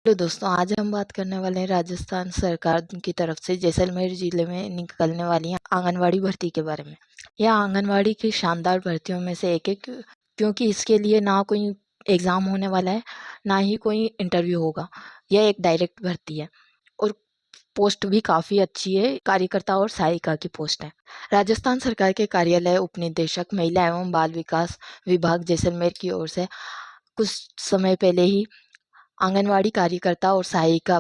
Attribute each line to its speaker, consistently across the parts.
Speaker 1: Hello दोस्तों, आज हम बात करने वाले हैं राजस्थान सरकार की तरफ से जैसलमेर जिले में निकलने वाली आंगनवाड़ी भर्ती के बारे में। यह आंगनवाड़ी की शानदार भर्तियों में से एक है, क्योंकि इसके लिए ना कोई एग्ज़ाम होने वाला है, ना ही कोई इंटरव्यू होगा। यह एक डायरेक्ट भर्ती है और पोस्ट भी काफ़ी अच्छी है। कार्यकर्ता और सहायिका की पोस्ट है। राजस्थान सरकार के कार्यालय उपनिदेशक महिला एवं बाल विकास विभाग जैसलमेर की ओर से कुछ समय पहले ही आंगनवाड़ी कार्यकर्ता और सहायिका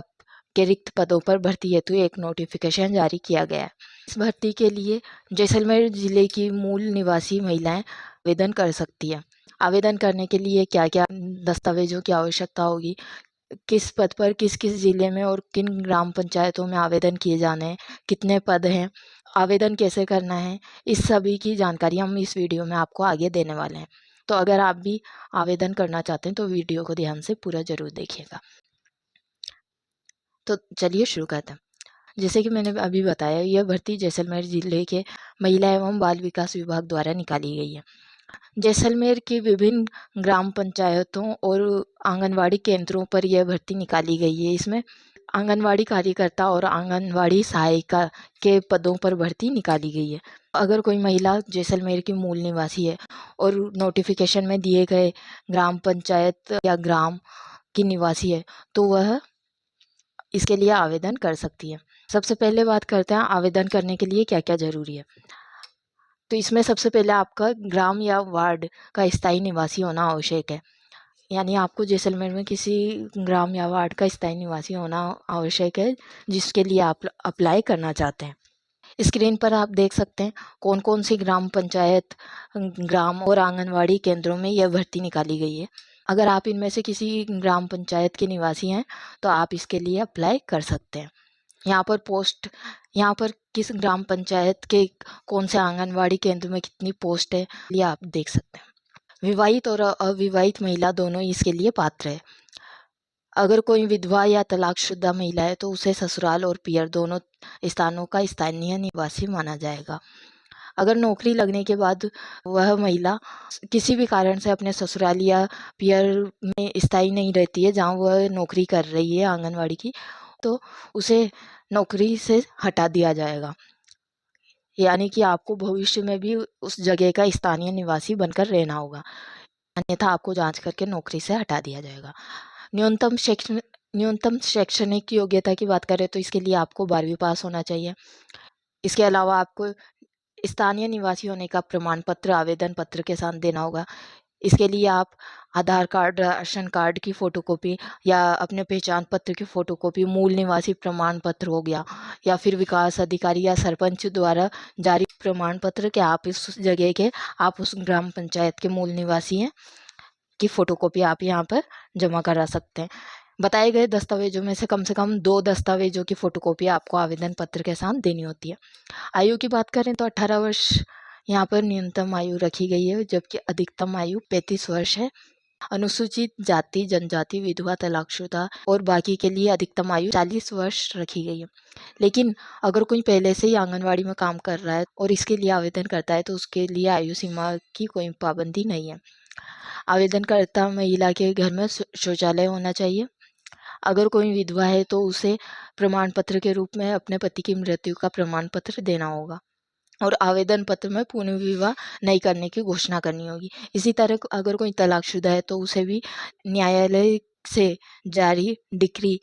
Speaker 1: के रिक्त पदों पर भर्ती हेतु एक नोटिफिकेशन जारी किया गया है। इस भर्ती के लिए जैसलमेर जिले की मूल निवासी महिलाएं आवेदन कर सकती हैं। आवेदन करने के लिए क्या क्या दस्तावेजों की आवश्यकता होगी, किस पद पर किस किस जिले में और किन ग्राम पंचायतों में आवेदन किए जाने हैं, कितने पद हैं, आवेदन कैसे करना है, इस सभी की जानकारी हम इस वीडियो में आपको आगे देने वाले हैं। तो अगर आप भी आवेदन करना चाहते हैं तो वीडियो को ध्यान से पूरा जरूर देखिएगा। तो चलिए शुरू करते हैं। जैसे कि मैंने अभी बताया, यह भर्ती जैसलमेर जिले के महिला एवं बाल विकास विभाग द्वारा निकाली गई है। जैसलमेर के विभिन्न ग्राम पंचायतों और आंगनवाड़ी केंद्रों पर यह भर्ती निकाली गई है। इसमें आंगनवाड़ी कार्यकर्ता और आंगनवाड़ी सहायिका के पदों पर भर्ती निकाली गई है। अगर कोई महिला जैसलमेर की मूल निवासी है और नोटिफिकेशन में दिए गए ग्राम पंचायत या ग्राम की निवासी है तो वह इसके लिए आवेदन कर सकती है। सबसे पहले बात करते हैं आवेदन करने के लिए क्या क्या जरूरी है। तो इसमें सबसे पहले आपका ग्राम या वार्ड का स्थायी निवासी होना आवश्यक है। यानी आपको जैसलमेर में किसी ग्राम या वार्ड का स्थायी निवासी होना आवश्यक है, जिसके लिए आप अप्लाई करना चाहते हैं। स्क्रीन पर आप देख सकते हैं कौन कौन सी ग्राम पंचायत, ग्राम और आंगनवाड़ी केंद्रों में यह भर्ती निकाली गई है। अगर आप इनमें से किसी ग्राम पंचायत के निवासी हैं तो आप इसके लिए अप्लाई कर सकते हैं। यहाँ पर किस ग्राम पंचायत के कौन से आंगनवाड़ी केंद्र में कितनी पोस्ट है, ये आप देख सकते हैं। विवाहित और अविवाहित महिला दोनों इसके लिए पात्र है। अगर कोई विधवा या तलाकशुदा महिला है तो उसे ससुराल और पियर दोनों स्थानों का स्थानीय निवासी माना जाएगा। अगर नौकरी लगने के बाद वह महिला किसी भी कारण से अपने ससुराल या पियर में स्थायी नहीं रहती है, जहाँ वह नौकरी कर रही है आंगनवाड़ी की, तो उसे नौकरी से हटा दिया जाएगा। यानी कि आपको भविष्य में भी उस जगह का स्थानीय निवासी बनकर रहना होगा, अन्यथा आपको जांच करके नौकरी से हटा दिया जाएगा। न्यूनतम शैक्षणिक योग्यता की बात करें तो इसके लिए आपको 12वीं पास होना चाहिए। इसके अलावा आपको स्थानीय निवासी होने का प्रमाण पत्र आवेदन पत्र के साथ देना होगा। इसके लिए आप आधार कार्ड, राशन कार्ड की फ़ोटोकॉपी या अपने पहचान पत्र की फ़ोटोकॉपी, मूल निवासी प्रमाण पत्र हो गया, या फिर विकास अधिकारी या सरपंच द्वारा जारी प्रमाण पत्र कि आप इस जगह के, आप उस ग्राम पंचायत के मूल निवासी हैं, की फ़ोटोकॉपी आप यहाँ पर जमा करा सकते हैं। बताए गए दस्तावेजों में से कम 2 दस्तावेजों की फ़ोटोकॉपी आपको आवेदन पत्र के साथ देनी होती है। आयु की बात करें तो 18 वर्ष यहाँ पर न्यूनतम आयु रखी गई है, जबकि अधिकतम आयु 35 वर्ष है। अनुसूचित जाति, जनजाति, विधवा, तलाकशुदा और बाकी के लिए अधिकतम आयु 40 वर्ष रखी गई है। लेकिन अगर कोई पहले से ही आंगनवाड़ी में काम कर रहा है और इसके लिए आवेदन करता है तो उसके लिए आयु सीमा की कोई पाबंदी नहीं है। आवेदनकर्ता महिला के घर में शौचालय होना चाहिए। अगर कोई विधवा है तो उसे प्रमाण पत्र के रूप में अपने पति की मृत्यु का प्रमाण पत्र देना होगा और आवेदन पत्र में पुनर्विवाह नहीं करने की घोषणा करनी होगी। इसी तरह अगर कोई तलाकशुदा है तो उसे भी न्यायालय से जारी डिक्री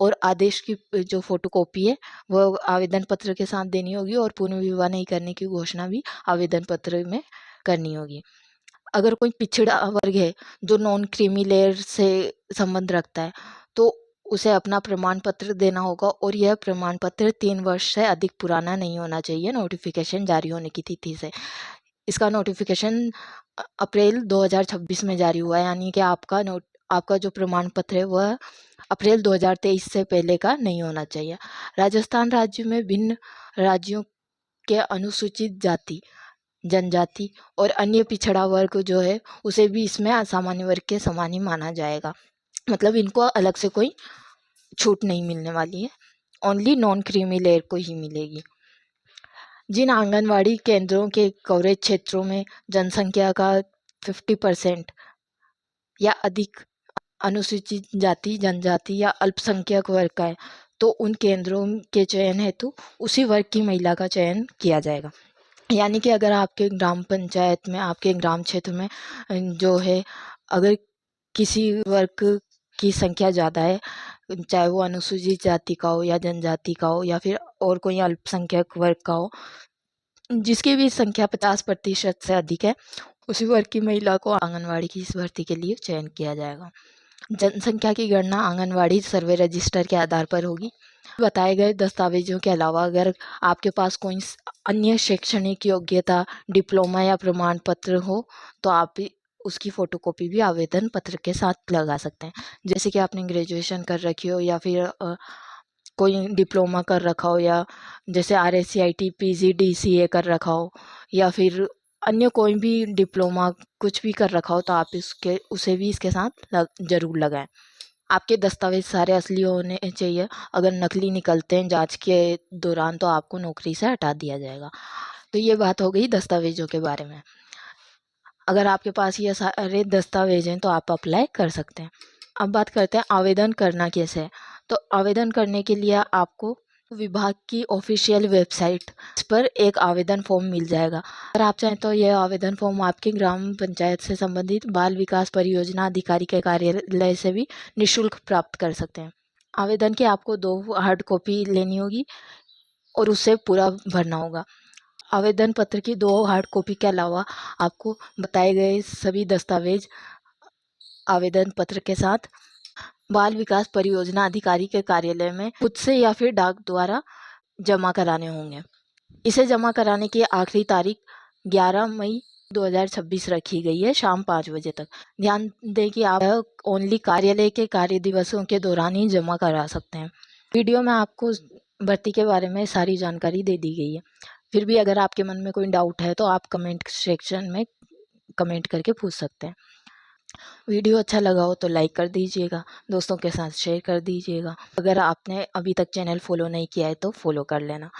Speaker 1: और आदेश की जो फोटोकॉपी है वह आवेदन पत्र के साथ देनी होगी और पुनर्विवाह नहीं करने की घोषणा भी आवेदन पत्र में करनी होगी। अगर कोई पिछड़ा वर्ग है जो नॉन क्रीमी लेयर से संबंध रखता है तो उसे अपना प्रमाण पत्र देना होगा और यह प्रमाण पत्र 3 वर्ष से अधिक पुराना नहीं होना चाहिए नोटिफिकेशन जारी होने की तिथि से। इसका नोटिफिकेशन अप्रैल 2026 में जारी हुआ है, यानी कि आपका जो प्रमाण पत्र है वह अप्रैल 2023 से पहले का नहीं होना चाहिए। राजस्थान राज्य में भिन्न राज्यों के अनुसूचित जाति, जनजाति और अन्य पिछड़ा वर्ग जो है उसे भी इसमें असामान्य वर्ग के समान ही माना जाएगा। मतलब इनको अलग से कोई छूट नहीं मिलने वाली है, ओनली नॉन क्रीमी लेयर को ही मिलेगी। जिन आंगनवाड़ी केंद्रों के कवरेज क्षेत्रों में जनसंख्या का 50% या अधिक अनुसूचित जाति, जनजाति या अल्पसंख्यक वर्ग का है तो उन केंद्रों के चयन हेतु उसी वर्ग की महिला का चयन किया जाएगा। यानी कि अगर आपके ग्राम पंचायत में, आपके ग्राम क्षेत्र में जो है, अगर किसी वर्ग की संख्या ज़्यादा है, चाहे वो अनुसूचित जाति का हो या जनजाति का हो या फिर और कोई अल्पसंख्यक वर्ग का हो, जिसकी भी संख्या 50% से अधिक है, उसी वर्ग की महिला को आंगनवाड़ी की इस भर्ती के लिए चयन किया जाएगा। जनसंख्या की गणना आंगनवाड़ी सर्वे रजिस्टर के आधार पर होगी। बताए गए दस्तावेजों के अलावा अगर आपके पास कोई अन्य शैक्षणिक योग्यता, डिप्लोमा या प्रमाण पत्र हो तो आप भी उसकी फ़ोटोकॉपी भी आवेदन पत्र के साथ लगा सकते हैं। जैसे कि आपने ग्रेजुएशन कर रखी हो या फिर कोई डिप्लोमा कर रखा हो, या जैसे RSCIT PG DCA कर रखा हो, या फिर अन्य कोई भी डिप्लोमा कुछ भी कर रखा हो तो आप उसे भी इसके साथ ज़रूर लगाएं। आपके दस्तावेज सारे असली होने चाहिए। अगर नकली निकलते हैं जांच के दौरान तो आपको नौकरी से हटा दिया जाएगा। तो ये बात हो गई दस्तावेजों के बारे में। अगर आपके पास ये सारे दस्तावेज हैं तो आप अप्लाई कर सकते हैं। अब बात करते हैं आवेदन करना कैसे है। तो आवेदन करने के लिए आपको विभाग की ऑफिशियल वेबसाइट पर एक आवेदन फॉर्म मिल जाएगा। अगर आप चाहें तो यह आवेदन फॉर्म आपके ग्राम पंचायत से संबंधित बाल विकास परियोजना अधिकारी के कार्यालय से भी निःशुल्क प्राप्त कर सकते हैं। आवेदन की आपको 2 हार्ड कॉपी लेनी होगी और उसे पूरा भरना होगा। आवेदन पत्र की 2 हार्ड कॉपी के अलावा आपको बताए गए सभी दस्तावेज आवेदन पत्र के साथ बाल विकास परियोजना अधिकारी के कार्यालय में खुद से या फिर डाक द्वारा जमा कराने होंगे। इसे जमा कराने की आखिरी तारीख 11 मई 2026 रखी गई है, शाम 5 बजे तक। ध्यान दें कि आप ओनली कार्यालय के कार्य दिवसों के दौरान ही जमा करा सकते हैं। वीडियो में आपको भर्ती के बारे में सारी जानकारी दे दी गई है। फिर भी अगर आपके मन में कोई डाउट है तो आप कमेंट सेक्शन में कमेंट करके पूछ सकते हैं। वीडियो अच्छा लगा हो तो लाइक कर दीजिएगा, दोस्तों के साथ शेयर कर दीजिएगा। अगर आपने अभी तक चैनल फॉलो नहीं किया है तो फॉलो कर लेना।